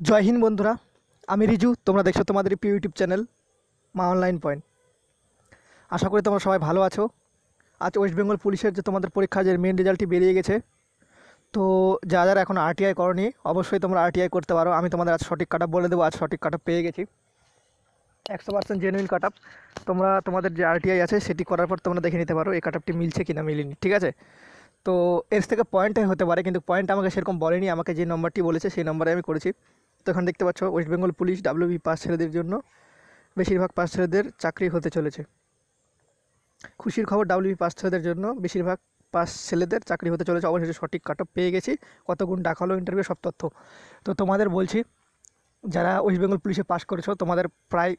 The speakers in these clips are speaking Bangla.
জয় হিন্দ বন্ধুরা, আমি রিজু। তোমরা দেখছো তোমাদের প্রিয় ইউটিউব চ্যানেল মা অনলাইন পয়েন্ট। আশা করি তোমরা সবাই ভালো আছো। আজ ওয়েস্ট বেঙ্গল পুলিশের যে তোমাদের পরীক্ষার যে মেন রেজাল্টটি বেরিয়ে গেছে। তো যারা এখন আরটিআই করনি অবশ্যই তোমরা আরটিআই করতে পারো। আমি তোমাদের আজ সঠিক কাট অফ বলে দেবো। আজ সঠিক কাট অফ পেয়ে গেছি, 100% জেনুইন কাট অফ। তোমরা তোমাদের যে আরটিআই আছে সেটি করার পর তোমরা দেখে নিতে পারো এই কাট অফটি মিলছে কিনা মিলেনি, ঠিক আছে। তো এর থেকে পয়েন্টে হতে পারে, কিন্তু পয়েন্ট আমাকে সেরকম বলেনি। আমাকে যে নম্বরটি বলেছে সেই নম্বরে আমি করেছি। তো এখানে দেখতে পাচ্ছ West Bengal police WB pass ছেলেদের জন্য বেশিরভাগ পাস ছেলেদের চাকরি হতে চলেছে। খুশির খবর, ডাব্লিউবি পাস ছেলেদের জন্য বেশিরভাগ পাস ছেলেদের চাকরি হতে চলেছে। অবশেষে সঠিক কাট অফ পেয়ে গেছি। কত গুণ ডাকা হলো ইন্টারভিউ, সব তথ্য। তো তোমাদের বলছি, যারা ওয়েস্ট বেঙ্গল পুলিশে পাস করেছো তোমাদের প্রায়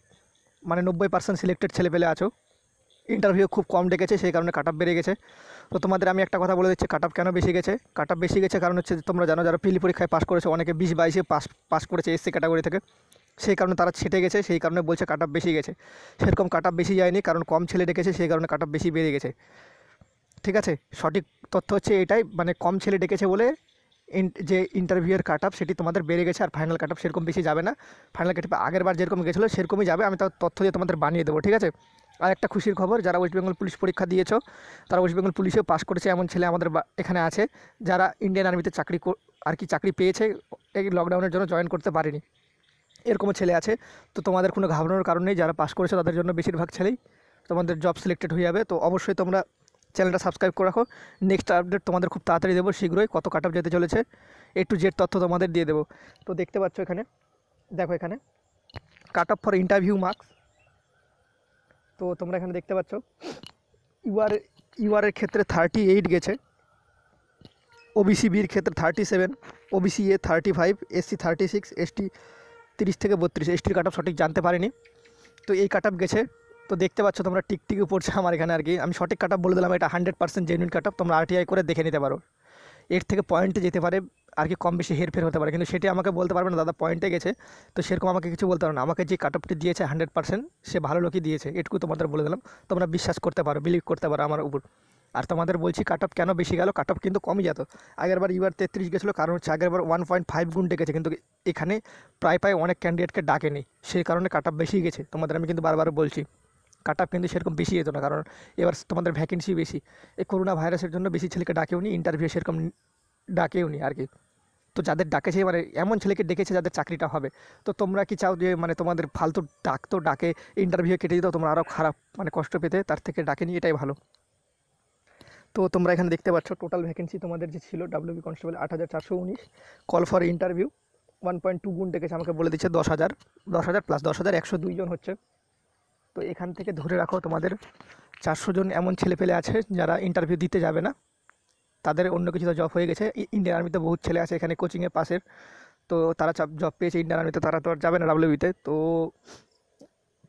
90% সিলেক্টেড ছেলেপেলে আছো। ইন্টারভিউ খুব কম ডেকেছে, সেই কারণে কাট অফ বেড়ে গেছে। তো তোমাদের আমি একটা কথা বলে দিচ্ছি, কাট অফ কেন বেশি গেছে। কাট অফ বেশি গেছে কারণ হচ্ছে তোমরা জানো, যারা প্রিলি পরীক্ষায় পাস করেছে অনেকে 20-22-এ পাস করেছে এসসি ক্যাটাগরি থেকে, সেই কারণে তারা ছেটে গেছে, সেই কারণে বলছে কাট অফ বেশি গেছে। সেরকম কাট অফ বেশি যায়নি, কারণ কম ছেলে ডেকেছে, সেই কারণে কাট অফ বেশি বেড়ে গেছে, ঠিক আছে। সঠিক তথ্য হচ্ছে এটাই, কম ছেলে ডেকেছে বলে যে ইন্টারভিউয়ের কাট অফ সেটি তোমাদের বেড়ে গেছে। আর ফাইনাল কাট অফ সেরকম বেশি যাবে না। ফাইনাল কাট অফ আগের বার যেরকম গেছিলো সেরকমই যাবে। আমি তার তথ্য দিয়ে তোমাদের বানিয়ে দেবো, ঠিক আছে। আর একটা খুশির খবর, যারা ওয়েস্ট বেঙ্গল পুলিশ পরীক্ষা দিয়েছো তারা ওয়েস্ট বেঙ্গল পুলিশেও পাস করেছে এমন ছেলে আমাদের এখানে আছে, যারা ইন্ডিয়ান আর্মিতে চাকরি পেয়েছে, এই লকডাউনের জন্য জয়েন করতে পারেনি, এরকমও ছেলে আছে। তো তোমাদের কোনো ঘাবড়ানোর কারণ নেই। যারা পাস করেছে তাদের জন্য বেশিরভাগ ছেলেই তোমাদের জব সিলেক্টেড হয়ে যাবে। তো অবশ্যই তোমরা চ্যানেলটা সাবস্ক্রাইব করে রাখো। নেক্সট আপডেট তোমাদের খুব তাড়াতাড়ি দেবো, শীঘ্রই কত কাট অফ যেতে চলেছে A to Z তথ্য তোমাদের দিয়ে দেবো। তো দেখতে পাচ্ছ এখানে, দেখো এখানে cut off for interview marks. তো তোমরা এখানে দেখতে পাচ্ছ ইউআরের ক্ষেত্রে 38 গেছে, ওবিসি বির ক্ষেত্রে 37, ওবিসি এ 35, এসসি 36, এসটি 30 থেকে 32। এসটির কাট অফ সঠিক জানতে পারিনি, তো এই কাট অফ গেছে। তো দেখতে পাচ্ছ তোমরা টিকটিকি পড়ছে আমার এখানে আর কি। আমি সঠিক কাট অফ বলে দিলাম, এটা 100% জেনুইন কাট অফ। তোমরা আরটিআই করে দেখে নিতে পারো। এর থেকে পয়েন্টে যেতে পারে আর কি, কম বেশি হেরফের হতে পারে, কিন্তু সেটি আমাকে বলতে পারবে না দাদা পয়েন্টে গেছে। তো সেরকম আমাকে কিছু বলতে পারবে না। আমাকে যে কাট অফটি দিয়েছে 100% সে ভালো লোকই দিয়েছে, এটুকু তোমাদের বলে দিলাম। তোমরা বিশ্বাস করতে পারো, বিলিভ করতে পারো আমার উপর। আর তোমাদের বলছি কাট অফ কেন বেশি গেল, কাট অফ কিন্তু কমই যেত। আগেরবার ইউআর 33 গেছিলো, কারণ হচ্ছে আগেরবার 1.5 গুণ ডেকেছে, কিন্তু এখানে প্রায় অনেক ক্যান্ডিডেটকে ডাকেনি, সেই কারণে কাট অফ বেশি গেছে। তোমাদের আমি কিন্তু বারবার বলছি কাট অফ কিন্তু সেরকম বেশি যেত না, কারণ এবার তোমাদের ভ্যাকেন্সি বেশি। এই করোনা ভাইরাসের জন্য বেশি ছেলেকে ডাকেও নি, ইন্টারভিউ সেরকম ডাকেও নি আর কি। তো যাদের ডাকেছে এমন ছেলেকে ডেকেছে যাদের চাকরিটা হবে। তো তোমরা কি চাও যে তোমাদের ফালতু ডাকে ইন্টারভিউ কেটে দিতে তোমরা আরও খারাপ কষ্ট পেতে, তার থেকে ডাকেনি, এটাই ভালো। তো তোমরা এখানে দেখতে পাচ্ছ টোটাল ভ্যাকেন্সি তোমাদের যে ছিল WB constable 8419, call for interview 1.2 গুণ ডেকেছে, আমাকে বলে দিচ্ছে 10,000 প্লাস 10,102 জন হচ্ছে। তো এখান থেকে ধরে রাখো তোমাদের 400 জন এমন ছেলেপেলে আছে যারা ইন্টারভিউ দিতে যাবে না, তাদের অন্য কিছু তো জব হয়ে গেছে। ইন্ডিয়ান আর্মিতে বহুত ছেলে আছে এখানে কোচিংয়ে পাশের, তো তারা জব পেয়েছে ইন্ডিয়ান আর্মিতে, তারা তো আর যাবে না ডাব্লিউবিতে। তো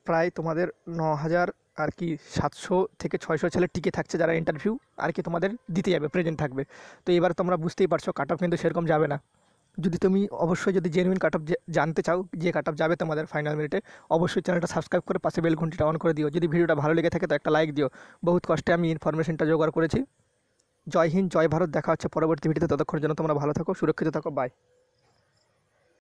প্রায় তোমাদের 9,000 আর কি 700 থেকে 600 ছেলে টিকে থাকছে যারা ইন্টারভিউ আর কি তোমাদের দিতে যাবে, প্রেজেন্ট থাকবে। তো এবার তোমরা বুঝতেই পারছো কাট অফ কিন্তু সেরকম যাবে না। যদি তুমি অবশ্যই যদি জেনুইন কাট অফ জানতে চাও, যে কাট অফ যাবে তোমাদের ফাইনাল মিনিটে, অবশ্যই চ্যানেলটা সাবস্ক্রাইব করে পাশে বেল ঘন্টিটা অন করে দিও। যদি ভিডিওটা ভালো লেগে থাকে তো একটা লাইক দিও। বহুত কষ্টে আমি ইনফরমেশনটা জোগাড় করেছি। জয় হিন্দ, জয় ভারত। দেখা হচ্ছে পরবর্তী ভিডিওতে। ততক্ষণের জন্য তোমরা ভালো থাকো, সুরক্ষিত থাকো। বাই।